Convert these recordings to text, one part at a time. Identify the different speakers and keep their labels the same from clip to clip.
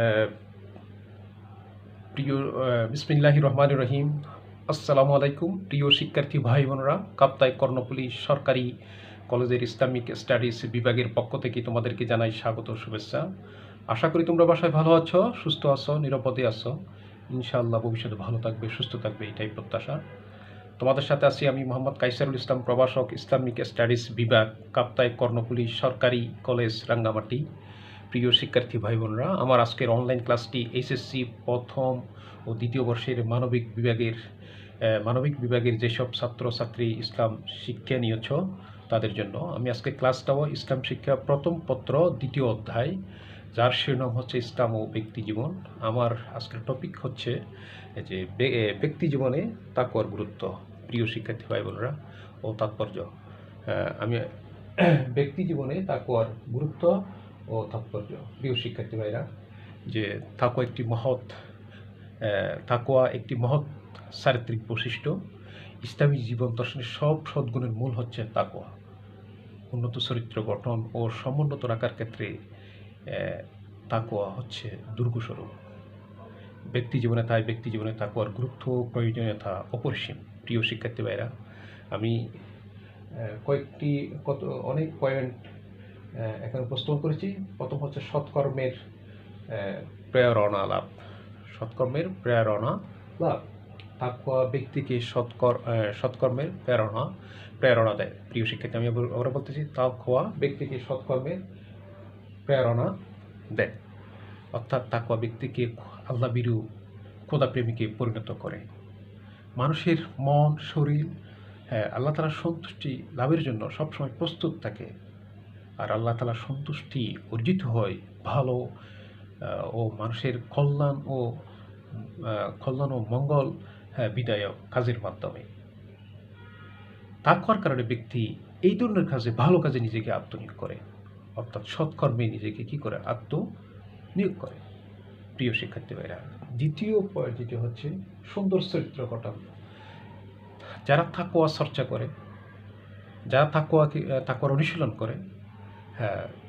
Speaker 1: আহ, প্রিয় বিসমিল্লাহির রহমানির রহিম। আসসালামু আলাইকুম প্রিয় শিক্ষার্থী ভাই বোনেরা। কাপ্তাই কর্ণফুলী সরকারি কলেজের ইসলামিক স্টাডিজ বিভাগের পক্ষ থেকে তোমাদেরকে জানাই স্বাগত শুভেচ্ছা। আশা করি তোমরা বাসায় ভালো আছো, সুস্থ আছো, নিরাপদে আছো। ইনশাআল্লাহ ভবিষ্যতে ভালো থাকবে, সুস্থ থাকবে, এটাই প্রত্যাশা। তোমাদের সাথে আছি আমি মোহাম্মদ কাইসারুল ইসলাম, প্রভাষক, ইসলামিক স্টাডিজ বিভাগ, কাপ্তাই কর্ণফুলী সরকারি কলেজ, রাঙ্গামাটি। প্রিয় শিক্ষার্থী ভাই বোনরা, আমার আজকের অনলাইন ক্লাসটি এইচএসসি প্রথম ও দ্বিতীয় বর্ষের মানবিক বিভাগের যেসব ছাত্রছাত্রী ইসলাম শিক্ষা নিয়েছ তাদের জন্য। আমি আজকে ক্লাসটাও ইসলাম শিক্ষা প্রথম পত্র দ্বিতীয় অধ্যায়, যার শিরোনাম হচ্ছে ইসলাম ও ব্যক্তি জীবন। আমার আজকের টপিক হচ্ছে যে ব্যক্তি জীবনে তাকওয়ার গুরুত্ব। প্রিয় শিক্ষার্থী ভাই বোনরা ও তাৎপর্য। আমি ব্যক্তি জীবনে তাকওয়ার গুরুত্ব ও তাৎপর্য। প্রিয় শিক্ষার্থী ভাইরা, যে তাকওয়া একটি মহৎ চারিত্রিক বৈশিষ্ট্য। ইসলামী জীবন দর্শনের সব সদ্গুণের মূল হচ্ছে তাকওয়া। উন্নত চরিত্র গঠন ও সমুন্নত রাখার ক্ষেত্রে তাকওয়া হচ্ছে দুর্গস্বরূপ। ব্যক্তি জীবনে তাকওয়ার গুরুত্ব ও প্রয়োজনীয়তা অপরিসীম। প্রিয় শিক্ষার্থী ভাইরা, আমি অনেক পয়েন্ট এখানে উপস্থাপন করেছি। প্রথম হচ্ছে সৎকর্মের প্রেরণা লাভ। সৎকর্মের প্রেরণা লাভ। তাকওয়া ব্যক্তিকে সৎকর্মের প্রেরণা দেয়। প্রিয় শিক্ষার্থী, আমি আবার বলতেছি, তাকওয়া ব্যক্তিকে সৎকর্মের প্রেরণা দেয়। অর্থাৎ তাকওয়া ব্যক্তিকে আল্লাহ ভীরু, খোদা প্রেমিকে পরিণত করে। মানুষের মন, শরীর আল্লাহ তাআলার সন্তুষ্টি লাভের জন্য সবসময় প্রস্তুত থাকে। আর আল্লাহ তাআলার সন্তুষ্টি অর্জিত হয় ভালো ও মানুষের কল্যাণ ও মঙ্গল বিধায়ক কাজের মাধ্যমে। তাকওয়ার কারণে ব্যক্তি এই ধরনের কাজে, ভালো কাজে নিজেকে আত্মনিয়োগ করে। অর্থাৎ সৎকর্মে নিজেকে কি করে? আত্মনিয়োগ করে। প্রিয় শিক্ষার্থী ভাইরা, দ্বিতীয় পয়েন্ট যেটি হচ্ছে সুন্দর চরিত্র গঠন। যারা তাকওয়া চর্চা করে, যারা তাকওয়ার অনুশীলন করে,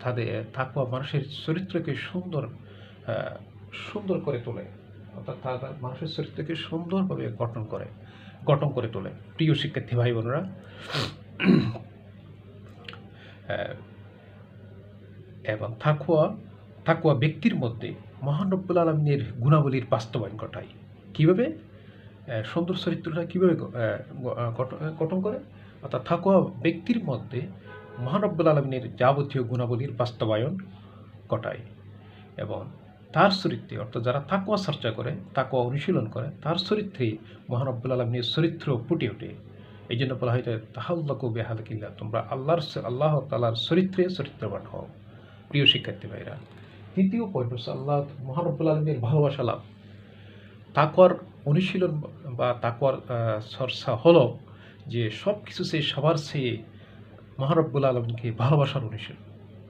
Speaker 1: তাদের তাকওয়া মানুষের চরিত্রকে সুন্দর করে তোলে। অর্থাৎ তারা মানুষের চরিত্রকে সুন্দরভাবে গঠন করে তোলে। প্রিয় শিক্ষার্থী ভাই বোনেরা, এবং তাকওয়া ব্যক্তির মধ্যে মহান রব্বুল আলামিনের গুণাবলীর বাস্তবায়ন ঘটায়। কীভাবে? সুন্দর চরিত্রটা কীভাবে গঠন করে? অর্থাৎ তাকওয়া ব্যক্তির মধ্যে মহান রব্বুল আলামিনের যাবতীয় গুণাবলীর বাস্তবায়ন ঘটায় এবং তার চরিত্রে, অর্থাৎ যারা তাকওয়া চর্চা করে, তাকওয়া অনুশীলন করে, তার চরিত্রে মহান রব্বুল আলামিনের চরিত্র ফুটে ওঠে। এই জন্য বলা হয়, তাহাল্লাকু বিহালকিল্লাহ, তোমরা আল্লাহ তাআলার চরিত্রবান হও। প্রিয় শিক্ষার্থী ভাইরা, তৃতীয় পয়েন্ট হচ্ছে মহান রব্বুল আলামিনের ভালোবাসা লাভ। তাকওয়ার অনুশীলন বা তাকওয়ার চর্চা হলো যে সব কিছু চেয়ে, সবার চেয়ে মহান রব্বুল আলামিনকে ভালোবাসার অনুশীলন।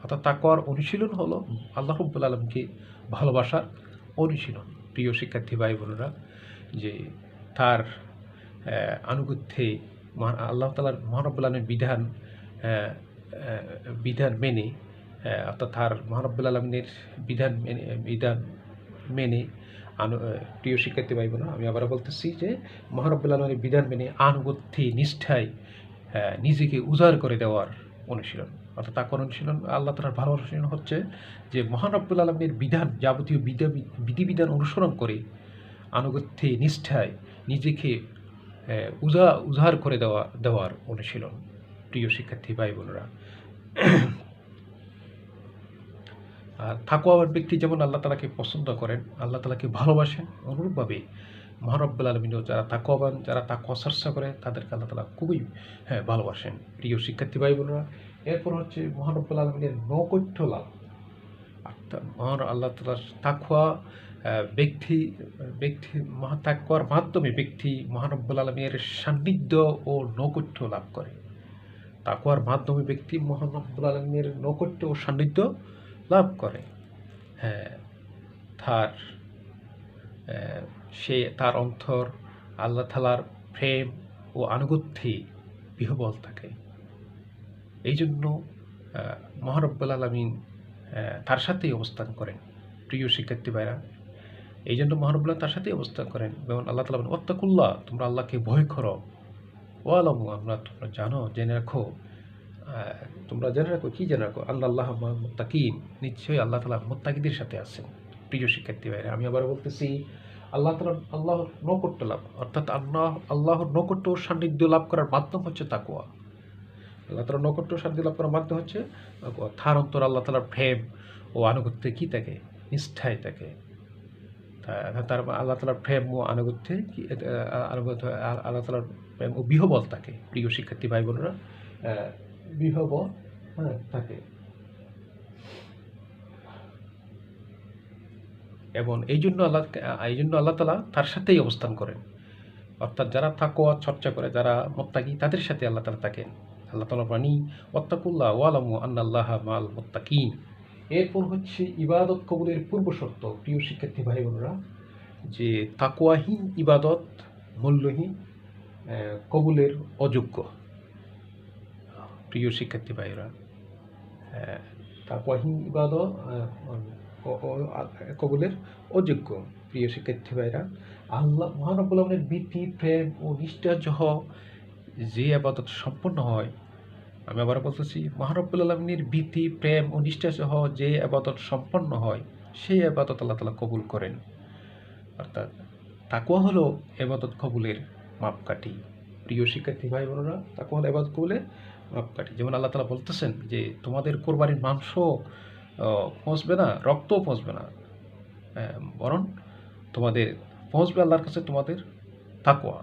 Speaker 1: অর্থাৎ তাকওয়ার অনুশীলন হলো আল্লাহ রব্বুল আলামিনকে ভালোবাসার অনুশীলন। প্রিয় শিক্ষার্থী ভাই বোনেরা, যে তার আনুগত্যে আল্লাহ তাআলার মহান রব্বুল আলামিনের বিধান মেনে, অর্থাৎ তার মহান রব্বুল আলামিনের বিধান মেনে প্রিয় শিক্ষার্থী ভাই বোনেরা, আমি আবার বলতেছি যে মহান রব্বুল আলামিনের বিধান মেনে আনুগত্যে, নিষ্ঠায় নিজেকে উজাড় করে দেওয়ার অনুশীলন। অর্থাৎ তাকওয়ার অনুশীলন, আল্লাহ তাআলার ভালোবাসার অনুশীলন হচ্ছে যে মহান রব্বুল আলামিনের যাবতীয় বিধিবিধান অনুসরণ করে আনুগত্যে, নিষ্ঠায় নিজেকে উজাড় করে দেওয়ার অনুশীলন। প্রিয় শিক্ষার্থী ভাই বোনেরা, আর তাকওয়াবান ব্যক্তি যেমন আল্লাহ তাআলাকে পছন্দ করেন, আল্লাহ তাআলাকে ভালোবাসেন, অনুরূপভাবে মহান রব্বুল আলামিনও যারা তাকওয়াবান, যারা তাকওয়া চর্চা করে, তাদেরকে আল্লাহ তাআলা খুবই ভালোবাসেন। প্রিয় শিক্ষার্থী ভাই বোনেরা, এরপর হচ্ছে মহান রব্বুল আলামিনের নৈকট্য লাভ। মহান আল্লাহ তাআলার তাকওয়ার মাধ্যমে ব্যক্তি মহান রব্বুল আলামিনের সান্নিধ্য ও নৈকট্য লাভ করে। তাকওয়ার মাধ্যমে ব্যক্তি মহান রব্বুল আলামিনের নৈকট্য ও সান্নিধ্য লাভ করে। তার অন্তর আল্লাহ তাআলার প্রেম ও আনুগত্যে বিহ্বল থাকে। এই জন্য মহান রব্বুল আলামিন তার সাথেই অবস্থান করেন। প্রিয় শিক্ষার্থী ভাইরা, এই জন্য মহানবুল্লাহ তার সাথেই অবস্থান করেন। যেমন আল্লাহ তাআলা বলেন, ওয়াত্তাকুল্লাহ, তোমরা আল্লাহকে ভয় করো, ওয়ালামু, তোমরা জানো, জেনে রাখো, তোমরা জেনে রাখো, কি জেনে রাখো, আল্লাহ মা'আল মুত্তাকিন, নিশ্চয়ই আল্লাহ তাআলা মুত্তাকিদের সাথে আছেন। প্রিয় শিক্ষার্থী ভাইরা, আমি আবার বলতেছি, আল্লাহর নৈকট্য লাভ, অর্থাৎ আল্লাহর নৈকট্য সান্নিধ্য লাভ করার মাধ্যম হচ্ছে তাকওয়া। আল্লাহ তাআলার নৈকট্য সান্নিধ্য লাভ করার মাধ্যম হচ্ছে তাকওয়া। তার অন্তর আল্লাহ তাআলার প্রেম ও আনুগত্যে কি থাকে? নিষ্ঠায় থাকে। তার আল্লাহ তাআলার প্রেম ও আনুগত্যে আল্লাহ তাআলার প্রেম ও বিহবল থাকে। প্রিয় শিক্ষার্থী ভাই বোনেরা, বিহবল থাকে। এবং এই জন্য আল্লাহ তাআলা তার সাথেই অবস্থান করেন। অর্থাৎ যারা তাকওয়া চর্চা করে, যারা মুত্তাকি, তাদের সাথে আল্লাহ তাআলা থাকেন। আল্লাহ তাআলা বাণী, ওয়াত্তাকুল্লাহ ওয়ালামু আন্নাল্লাহা মা'আল মুত্তাকিন। এরপর হচ্ছে ইবাদত কবুলের পূর্ব শর্ত। প্রিয় শিক্ষার্থী ভাই বোনেরা, যে তাকওয়াহীন ইবাদত মূল্যহীন, কবুলের অযোগ্য। প্রিয় শিক্ষার্থী ভাইরা, তাকওয়াহীন ইবাদত কবুলের অযোগ্য। প্রিয় শিক্ষার্থী ভাইরা, আল্লাহ মহানবুল আলমের ভীতি, প্রেম ও নিষ্ঠাসহ যে আবাদত সম্পন্ন হয়, আমি আবার বলতেছি, মহানবুল আলমের ভীতি, প্রেম ও নিষ্ঠাসহ যে আবাদত সম্পন্ন হয়, সেই আবাদত আল্লাহ তাআলা কবুল করেন। অর্থাৎ তাকওয়া হলো আবাদত কবুলের মাপকাঠি। প্রিয় শিক্ষার্থী ভাই বোনেরা, তাকওয়া হলো আবাদত কবুলের মাপকাঠি। যেমন আল্লাহ তাআলা বলতেছেন যে তোমাদের কোরবানির মাংস পৌঁছবে না, রক্তও পৌঁছবে না, বরং তোমাদের পৌঁছবে আল্লাহর কাছে তোমাদের তাকওয়া।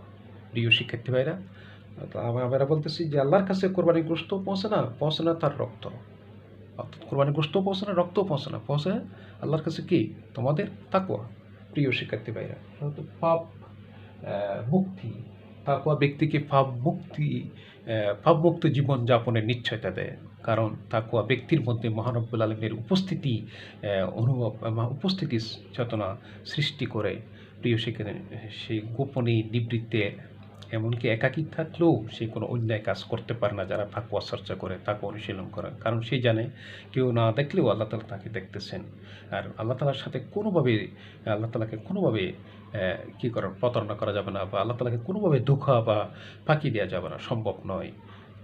Speaker 1: প্রিয় শিক্ষার্থী ভাইরা, আমরা বলতেছি যে আল্লাহর কাছে কোরবানির গোশত পৌঁছে না তার রক্ত। অর্থাৎ কোরবানির গোশত পৌঁছে না, রক্তও পৌঁছে না, পৌঁছে আল্লাহর কাছে কি? তোমাদের তাকওয়া। প্রিয় শিক্ষার্থী ভাইরা, পাপ মুক্তি, তাকওয়া ব্যক্তিকে পাপমুক্ত জীবন যাপনের নিশ্চয়তা দেয়। কারণ তাকওয়া ব্যক্তির মধ্যে মহানবুল আলমের উপস্থিতি চেতনা সৃষ্টি করে। প্রিয় শিক্ষার্থী, সেই গোপনে নিবৃত্তে, এমনকি একাকী থাকলেও সে কোনো অন্যায় কাজ করতে পারে না যারা তাকওয়া চর্চা করে, তাকওয়া অনুশীলন করে। কারণ সে জানে কেউ না দেখলেও আল্লাহ তাআলা তাকে দেখতেছেন। আর আল্লাহ তাআলার সাথে আল্লাহ তাআলাকে কোনোভাবে প্রতারণা করা যাবে না, বা আল্লাহ তাআলাকে কোনোভাবে ধোঁকা বা ফাঁকি দেওয়া যাবে না, সম্ভব নয়।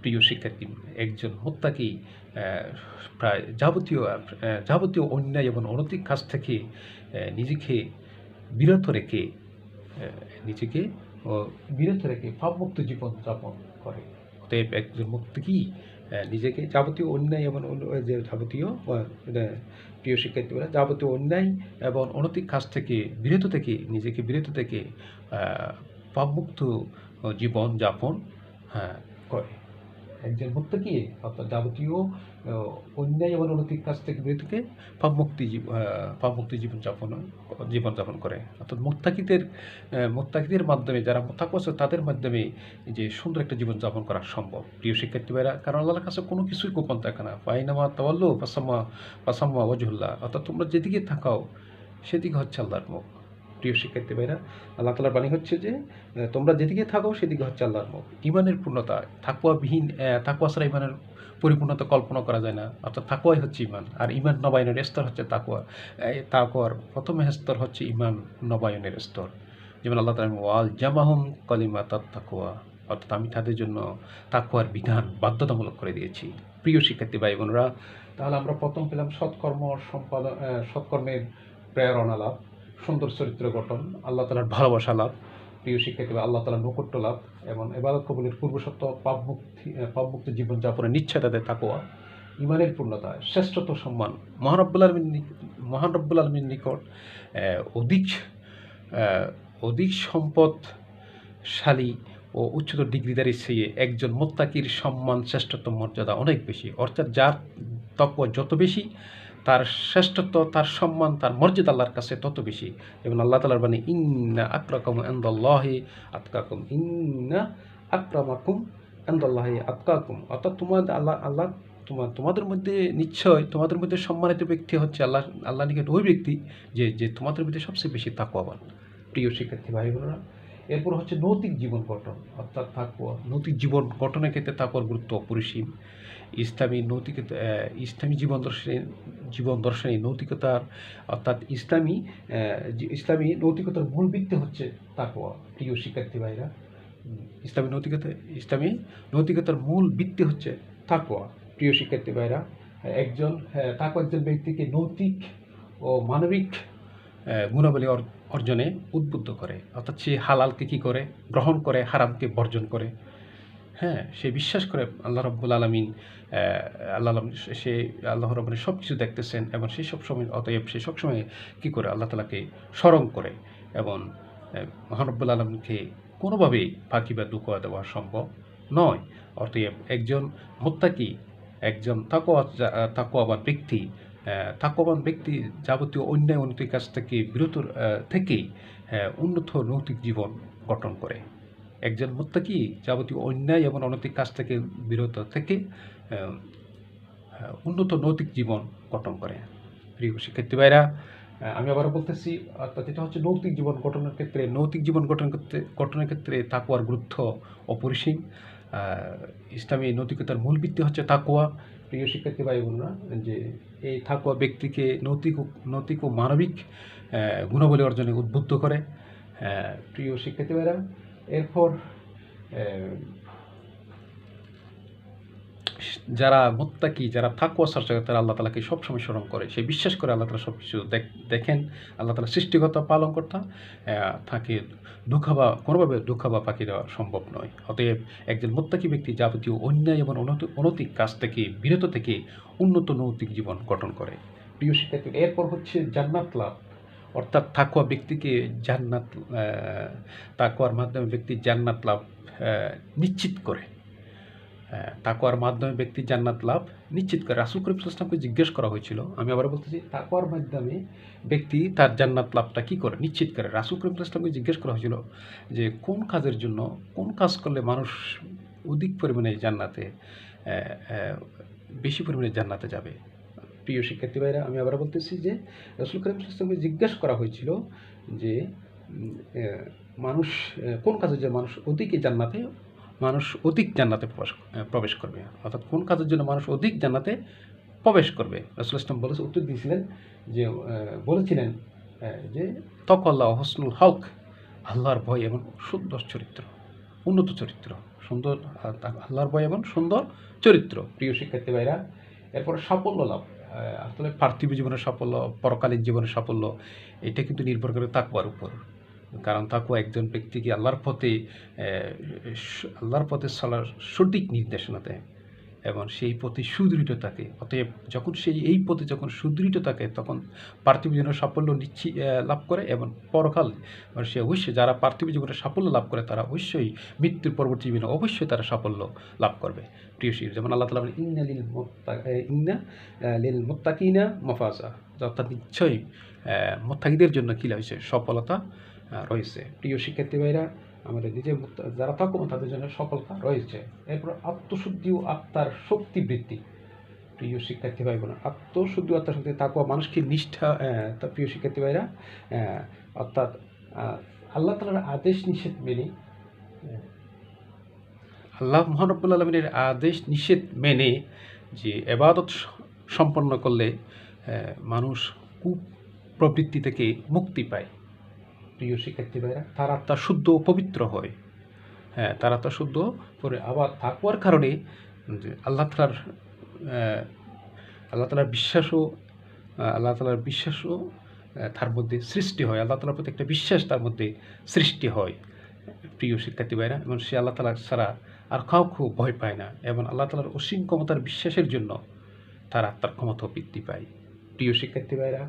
Speaker 1: প্রিয় শিক্ষার্থী, একজন মুত্তাকি প্রায় যাবতীয় অন্যায় এবং অনৈতিক কাজ থেকে নিজেকে বিরত রেখে পাপমুক্ত জীবন যাপন করে। অতএব একজন মুত্তাকি নিজেকে যাবতীয় অন্যায় এবং প্রিয় শিক্ষার্থীরা, যাবতীয় অন্যায় এবং অনৈতিক কাজ থেকে নিজেকে বিরত থেকে পাপমুক্ত জীবন যাপন করে। একজন মুত্তাকি অর্থাৎ যাবতীয় অন্যায় এবং অনৈতিক কাজ থেকে বিরত থেকে পাপমুক্ত জীবনযাপন করে। অর্থাৎ মুত্তাকিদের মাধ্যমে, যারা তাকওয়া আছে তাদের মাধ্যমে যে সুন্দর একটা জীবনযাপন করা সম্ভব। প্রিয় শিক্ষার্থী ভাইরা, কারণ আল্লাহর কাছে কোনো কিছুই গোপন থাকে না। ফাইনামা তাওয়াল্লু ফাসাম্মা ওয়াজহুল্লাহ, অর্থাৎ তোমরা যেদিকে থাকাও সেদিকে হচ্ছে আল্লাহর মুখ। প্রিয় শিক্ষার্থী ভাইরা, আল্লাহ তাআলার বাণী হচ্ছে যে তোমরা যেদিকে থাকো সেদিকে হচ্ছে আল্লাহর মুখ। ইমানের পূর্ণতা, তাকওয়া ছাড়া ইমানের পরিপূর্ণতা কল্পনা করা যায় না। অর্থাৎ তাকওয়াই হচ্ছে ইমান, আর ইমান নবায়নের স্তর হচ্ছে তাকওয়া। তাকওয়ার প্রথম স্তর হচ্ছে ইমান নবায়নের স্তর। যেমন আল্লাহ তাআলা ওয়াল জামাহুম কালিমাতাত তাকওয়া, অর্থাৎ আমি তাদের জন্য তাকওয়ার বিধান বাধ্যতামূলক করে দিয়েছি। প্রিয় শিক্ষার্থী ভাই বোনেরা, তাহলে আমরা প্রথম পেলাম সৎকর্মের প্রেরণা লাভ, সুন্দর চরিত্র গঠন, আল্লাহ তাআলার ভালোবাসা লাভ। প্রিয় শিক্ষার্থী, আল্লাহ তাআলার নৈকট্য লাভ এবং ইবাদত কবুলের পূর্বশর্ত পাপমুক্ত জীবনযাপনের নিশ্চয়তা দেয় তাকওয়া। ইমানের পূর্ণতা, শ্রেষ্ঠত্ব, সম্মান, মহানরব্বুল আলমীর নিকট অধিক সম্পদশালী ও উচ্চতর ডিগ্রিধারী চেয়ে একজন মুত্তাকির সম্মান, শ্রেষ্ঠত্ব, মর্যাদা অনেক বেশি। অর্থাৎ যার তাকওয়া যত বেশি, তার শ্রেষ্ঠত্ব, তার সম্মান, তার মর্যাদা আল্লাহর কাছে তত বেশি। এবং আল্লাহ তাআলার বাণী, ইন্না আক্রামাকুম ইনদাল্লাহি আতকাকুম, ইন্না আক্রামাকুম ইনদাল্লাহি আতকাকুম, অর্থাৎ তোমাদের মধ্যে নিশ্চয় তোমাদের মধ্যে সম্মানিত ব্যক্তি হচ্ছে আল্লাহ নিকট ওই ব্যক্তি যে তোমাদের মধ্যে সবচেয়ে বেশি তাকওয়াবান। প্রিয় শিক্ষার্থী ভাই বোনেরা, এরপর হচ্ছে নৈতিক জীবন গঠন, অর্থাৎ তাকওয়া নৈতিক জীবন গঠনের ক্ষেত্রে তাকওয়ার গুরুত্ব অপরিসীম। ইসলামী নৈতিকতা, ইসলামী জীবন দর্শনে নৈতিকতার, অর্থাৎ ইসলামী নৈতিকতার মূল ভিত্তি হচ্ছে তাকওয়া। প্রিয় শিক্ষার্থী ভাইরা, ইসলামী নৈতিকতার মূল ভিত্তি হচ্ছে তাকওয়া। প্রিয় শিক্ষার্থী ভাইরা, তাকওয়া একজন ব্যক্তিকে নৈতিক ও মানবিক গুণাবলী অর্জনে উদ্বুদ্ধ করে, অর্থাৎ সে হালালকে কী করে গ্রহণ করে, হারামকে বর্জন করে। হ্যাঁ, সে বিশ্বাস করে আল্লাহ রাব্বুল আলামিন, সে আল্লাহ রাব্বুল সব কিছু দেখতেছেন এবং সে সবসময়, অতএব সে সবসময় কী করে আল্লাহ তাআলাকে স্মরণ করে এবং মহান রব্বুল আলামিনকে কোনোভাবেই ফাঁকি বা ধোঁকা দেওয়া সম্ভব নয়। অতএব একজন মুত্তাকি, একজন তাকওয়াবান ব্যক্তি যাবতীয় অন্যায় অনৈতিক কাজ থেকে বিরত থেকেই উন্নত নৈতিক জীবন গঠন করে। একজন মুত্তাকি যাবতীয় অন্যায় এবং অনৈতিক কাজ থেকে বিরত থেকে উন্নত নৈতিক জীবন গঠন করে। প্রিয় শিক্ষার্থী ভাইরা, আমি আবারও বলতেছি, অর্থাৎ এটা হচ্ছে নৈতিক জীবন গঠনের ক্ষেত্রে তাকওয়ার গুরুত্ব অপরিসীম। ইসলামী নৈতিকতার মূল ভিত্তি হচ্ছে তাকওয়া। প্রিয় শিক্ষার্থী ভাই বোনরা, যে এই তাকওয়া ব্যক্তিকে নৈতিক ও মানবিক গুণাবলী অর্জনে উদ্বুদ্ধ করে। প্রিয় শিক্ষার্থী ভাইরা, এরপর যারা মুত্তাকি, যারা তাকওয়া সর্চক, তারা আল্লাহ তাআলাকে সবসময় স্মরণ করে, সে বিশ্বাস করে আল্লাহ তাআলা সব কিছু দেখেন, আল্লাহ তাআলা সৃষ্টিকর্তা, পালনকর্তা, তাকে কোনোভাবে ধোঁকা বা ফাঁকি দেওয়া সম্ভব নয়। অতএব একজন মুত্তাকি ব্যক্তি যাবতীয় অন্যায় এবং অনৈতিক কাজ থেকে বিরত থেকে উন্নত নৈতিক জীবন গঠন করে। প্রিয় শিক্ষার্থী, এরপর হচ্ছে জান্নাত লাভ, অর্থাৎ তাকওয়ার মাধ্যমে ব্যক্তি জান্নাত লাভ নিশ্চিত করে। তাকওয়ার মাধ্যমে ব্যক্তি জান্নাত লাভ নিশ্চিত করে। রাসূল করিম সাল্লাল্লাহু আলাইহি ওয়াসাল্লামকে জিজ্ঞেস করা হয়েছিল, আমি আবার বলতেছি, তাকওয়ার মাধ্যমে ব্যক্তি তার জান্নাত লাভটা কী করে নিশ্চিত করে। রাসূল করিম সাল্লাল্লাহু আলাইহি ওয়াসাল্লামকে জিজ্ঞেস করা হয়েছিল যে কোন কাজ করলে মানুষ অধিক পরিমাণে বেশি পরিমাণে জান্নাতে যাবে। প্রিয় শিক্ষার্থী ভাইরা, আমি আবার বলতেছি যে রাসূল করিম সাল্লাল্লাহু আলাইহি ওয়াসাল্লামকে জিজ্ঞেস করা হয়েছিল যে কোন কাজের জন্য মানুষ অধিক জান্নাতে প্রবেশ করবে, অর্থাৎ কোন কাজের জন্য মানুষ অধিক জান্নাতে প্রবেশ করবে। রাসূল ইসলাম উত্তর দিয়েছিলেন বলেছিলেন যে তাকওয়াল্লাহ হুসনুল হক, আল্লাহর ভয় এবং সুন্দর চরিত্র, উন্নত চরিত্র, আল্লাহর ভয় এবং সুন্দর চরিত্র। প্রিয় শিক্ষার্থী ভাইরা, এরপরে সাফল্য লাভ, আসলে পার্থিব জীবনের সাফল্য, পরকালীন জীবনের সাফল্য, এটা কিন্তু নির্ভর করে তাকওয়ার উপর। কারণ তাকওয়া একজন ব্যক্তিকে আল্লাহর পথে চলার সঠিক নির্দেশনা দেয় এবং সেই পথে সুদৃঢ় থাকে। অতএব যখন এই পথে সুদৃঢ় থাকে, তখন পার্থিব জীবনের সাফল্য লাভ করে এবং পরকাল সে অবশ্যই, যারা পার্থিব জীবনে সাফল্য লাভ করে তারা অবশ্যই মৃত্যুর পরবর্তী জীবনে অবশ্যই তারা সাফল্য লাভ করবে। প্রিয় শির, যেমন আল্লাহ তাআলা ইন্না লিল মুত্তাকিনা মাফাজা, অর্থাৎ নিশ্চয়ই মুত্তাকিদের জন্য কী রয়েছে, সফলতা রয়েছে। প্রিয় শিক্ষার্থী ভাইরা, আমাদের যারা তাকওয়া তাদের জন্য সফলতা রয়েছে। এরপর আত্মশুদ্ধি ও আত্মার শক্তি বৃদ্ধি। প্রিয় শিক্ষার্থী ভাই বোন, আত্মশুদ্ধি ও আত্মার শক্তি, তাকওয়া মানুষকে নিষ্ঠা, প্রিয় শিক্ষার্থী ভাইরা, অর্থাৎ আল্লাহ তাআলার আদেশ নিষেধ মেনে, আল্লাহ মহান রব্বুল আলামিনের আদেশ নিষেধ মেনে যে ইবাদত সম্পন্ন করলে মানুষ কুপ্রবৃত্তি থেকে মুক্তি পায়। প্রিয় শিক্ষার্থী ভাইরা, তার আত্মা শুদ্ধ ও পবিত্র হয়। তার আত্মা শুদ্ধ করে, আবার তাকওয়ার কারণে আল্লাহ তাআলার বিশ্বাসও তার মধ্যে সৃষ্টি হয়, আল্লাহ তাআলার প্রতি একটা বিশ্বাস তার মধ্যে সৃষ্টি হয়। প্রিয় শিক্ষার্থী ভাইরা, এবং সে আল্লাহ তাআলা ছাড়া আর কাউকে ভয় পায় না এবং আল্লাহ তাআলার অসীম ক্ষমতার বিশ্বাসের জন্য তার আত্মার ক্ষমতা বৃদ্ধি পায়। প্রিয় শিক্ষার্থী ভাইরা,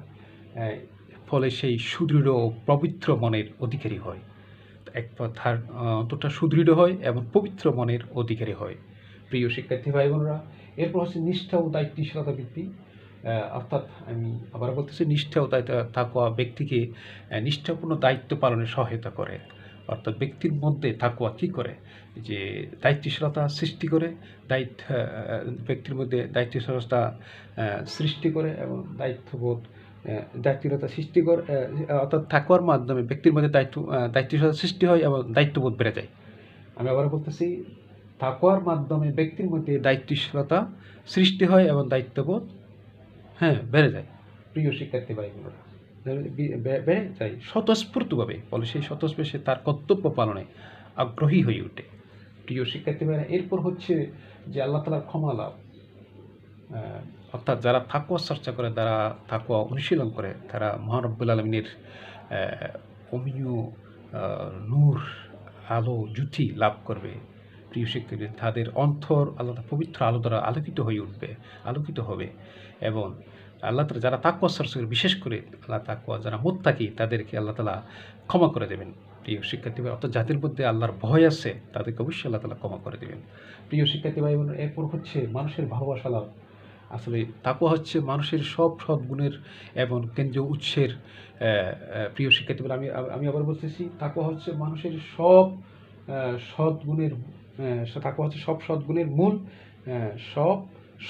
Speaker 1: ফলে সেই সুদৃঢ় ও পবিত্র মনের অধিকারী হয়, তার অন্তরটা সুদৃঢ় হয় এবং পবিত্র মনের অধিকারী হয়। প্রিয় শিক্ষার্থী ভাই বোনরা, এরপর হচ্ছে নিষ্ঠা ও দায়িত্বশীলতা বৃদ্ধি, অর্থাৎ আমি আবার বলতেছি, নিষ্ঠা ও তাকওয়া ব্যক্তিকে নিষ্ঠাপূর্ণ দায়িত্ব পালনে সহায়তা করে। অর্থাৎ ব্যক্তির মধ্যে তাকওয়া কী করে, যে দায়িত্বশীলতা সৃষ্টি করে, ব্যক্তির মধ্যে দায়িত্বশীলতা সৃষ্টি করে এবং দায়িত্ববোধ দায়িত্বশীলতা সৃষ্টি করে, অর্থাৎ তাকওয়ার মাধ্যমে ব্যক্তির মধ্যে দায়িত্বশীলতা সৃষ্টি হয় এবং দায়িত্ববোধ বেড়ে যায়। আমি আবার বলতেছি, তাকওয়ার মাধ্যমে ব্যক্তির মধ্যে দায়িত্বশীলতা সৃষ্টি হয় এবং দায়িত্ববোধ বেড়ে যায়। প্রিয় শিক্ষার্থী ভাই বোনেরা, বেড়ে যায় স্বতঃস্ফূর্তভাবে, ফলে সেই স্বতঃস্ফূর্ত সে তার কর্তব্য পালনে আগ্রহী হয়ে ওঠে। প্রিয় শিক্ষার্থী ভাইরা, এরপর হচ্ছে যে আল্লাহ তাআলার ক্ষমা লাভ। অর্থাৎ যারা তাকওয়া চর্চা করে, যারা তাকওয়া অনুশীলন করে, তারা মহান রব্বুল আলামিনের অমীয় নূর, আলো, জ্যোতি লাভ করবে। প্রিয় শিক্ষার্থী, তাদের অন্তর আল্লাহ পবিত্র আলো দ্বারা আলোকিত হবে এবং আল্লাহ তাআলা যারা তাকওয়া চর্চা করে, বিশেষ করে তাকওয়া যারা মুত্তাকি, তাদেরকে আল্লাহ তাআলা ক্ষমা করে দেবেন। প্রিয় শিক্ষার্থী ভাই, অর্থাৎ যাদের মধ্যে আল্লাহর ভয় আছে তাদেরকে অবশ্যই আল্লাহ তাআলা ক্ষমা করে দেবেন। প্রিয় শিক্ষার্থী ভাই বোনেরা, এরপর হচ্ছে মানুষের ভালোবাসা লাভ। আসলে তাকওয়া হচ্ছে মানুষের সব সদ্গুণের এবং কেন্দ্রীয় উৎসের। প্রিয় শিক্ষার্থী ভাই, আমি আবার বলতেছি, তাকওয়া হচ্ছে মানুষের সব সদ্গুণের, তাকওয়া হচ্ছে সব সদ্গুণের মূল, সব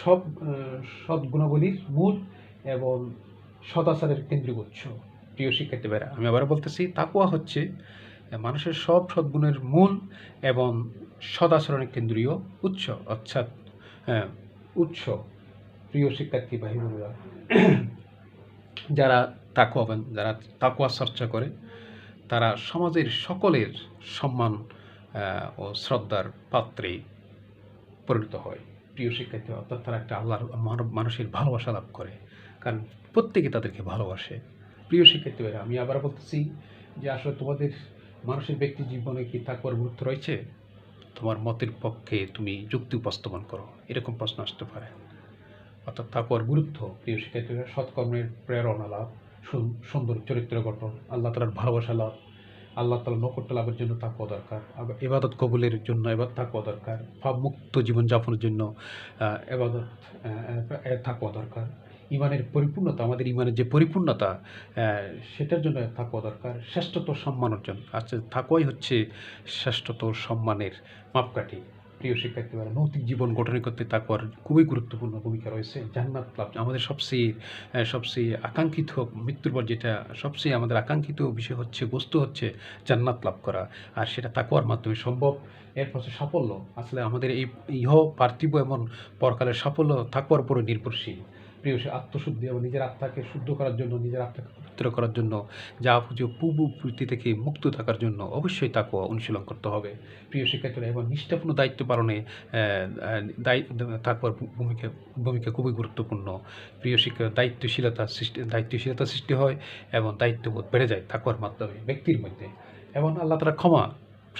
Speaker 1: সব সদ্গুণাবলীর মূল এবং সদাচারের কেন্দ্রীয় উৎস। প্রিয় শিক্ষার্থী ভাইরা, আমি আবার বলতেছি, তাকওয়া হচ্ছে মানুষের সব সদ্গুণের মূল এবং সদাচরণের কেন্দ্রীয় অর্থাৎ উৎস। প্রিয় শিক্ষার্থী ভাই বোনেরা, যারা তাকওয়া চর্চা করে, তারা সমাজের সকলের সম্মান ও শ্রদ্ধার পাত্রে পরিণত হয়। প্রিয় শিক্ষার্থী, অর্থাৎ তারা একটা আল্লাহর মানুষের ভালোবাসা লাভ করে, কারণ প্রত্যেকে তাদেরকে ভালোবাসে। প্রিয় শিক্ষার্থী ভাইরা, আমি আবার বলতেছি যে আসলে তোমাদের মানুষের ব্যক্তি জীবনে কি তাকওয়ার গুরুত্ব রয়েছে? তোমার মতের পক্ষে তুমি যুক্তি উপস্থাপন করো, এরকম প্রশ্ন আসতে পারে। অর্থাৎ তাকওয়ার গুরুত্ব, প্রিয় শিক্ষার্থীরা, সৎকর্মের প্রেরণা লাভ, সুন্দর চরিত্র গঠন, আল্লাহ তাআলার ভালোবাসা লাভ, আল্লাহ তাআলার নৈকট্য লাভের জন্য তাকওয়া দরকার, আবার ইবাদত কবুলের জন্য তাকওয়া দরকার, পাপমুক্ত জীবনযাপনের জন্য তাকওয়া দরকার, ইমানের পরিপূর্ণতা, আমাদের ইমানের যে পরিপূর্ণতা, সেটার জন্য তাকওয়া দরকার, শ্রেষ্ঠত্ব সম্মান অর্জন। আচ্ছা, তাকওয়াই হচ্ছে শ্রেষ্ঠত্ব সম্মানের মাপকাঠি। প্রিয় শিক্ষার্থীরা, নৈতিক জীবন গঠন করতে তাকওয়ার খুবই গুরুত্বপূর্ণ ভূমিকা রয়েছে। জান্নাত লাভ, আমাদের সবচেয়ে আকাঙ্ক্ষিত, মৃত্যুর পর যেটা সবচেয়ে আমাদের আকাঙ্ক্ষিত বিষয় হচ্ছে, বস্তু হচ্ছে জান্নাত লাভ করা, আর সেটা তাকওয়ার মাধ্যমে সম্ভব। এরপর হচ্ছে সাফল্য। আসলে আমাদের এই পার্থিব এবং পরকালের সাফল্য তাকওয়ার উপরে নির্ভরশীল। প্রিয় আত্মশুদ্ধি এবং নিজের আত্মাকে শুদ্ধ করার জন্য, নিজের আত্মাকে পবিত্র করার জন্য, যাবতীয় পূর্ববৃত্তি থেকে মুক্ত থাকার জন্য অবশ্যই তাকওয়া অনুশীলন করতে হবে। প্রিয় শিক্ষার্থীরা, এবং নিষ্ঠাপূর্ণ দায়িত্ব পালনে তাকওয়ার ভূমিকা খুবই গুরুত্বপূর্ণ। প্রিয় দায়িত্বশীলতা সৃষ্টি হয় এবং দায়িত্ববোধ বেড়ে যায় তাকওয়ার মাধ্যমে ব্যক্তির মধ্যে। এবং আল্লাহ তাআলা ক্ষমা,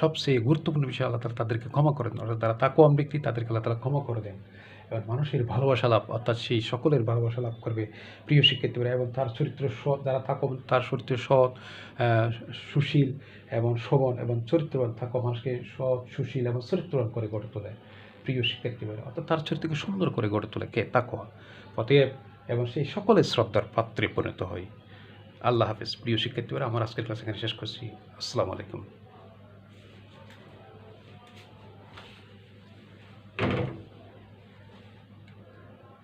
Speaker 1: সবচেয়ে গুরুত্বপূর্ণ বিষয়, আল্লাহ তাআলা তাদেরকে ক্ষমা করে দেন। অর্থাৎ তারা তাকওয়ান ব্যক্তি, তাদেরকে আল্লাহ তাআলা ক্ষমা করে দেন। এবার মানুষের ভালোবাসা লাভ, অর্থাৎ সেই সকলের ভালোবাসা লাভ করবে। প্রিয় শিক্ষার্থীরা, এবং তার চরিত্র সৎ, যারা তাকওয়া, তার চরিত্র সৎ, সুশীল এবং শোভন এবং চরিত্রবান, তাকওয়া মানুষকে সৎ, সুশীল এবং চরিত্রবান করে গড়ে তোলে। প্রিয় শিক্ষার্থীরা, অর্থাৎ তার চরিত্রকে সুন্দর করে গড়ে তোলে কে? তাকওয়া। অতএব এবং সেই সকলের শ্রদ্ধার পাত্রে পরিণত হয়। আল্লাহ হাফেজ। প্রিয় শিক্ষার্থীরা, আমার আজকের ক্লাস এখানে শেষ করছি। আসসালামু আলাইকুম।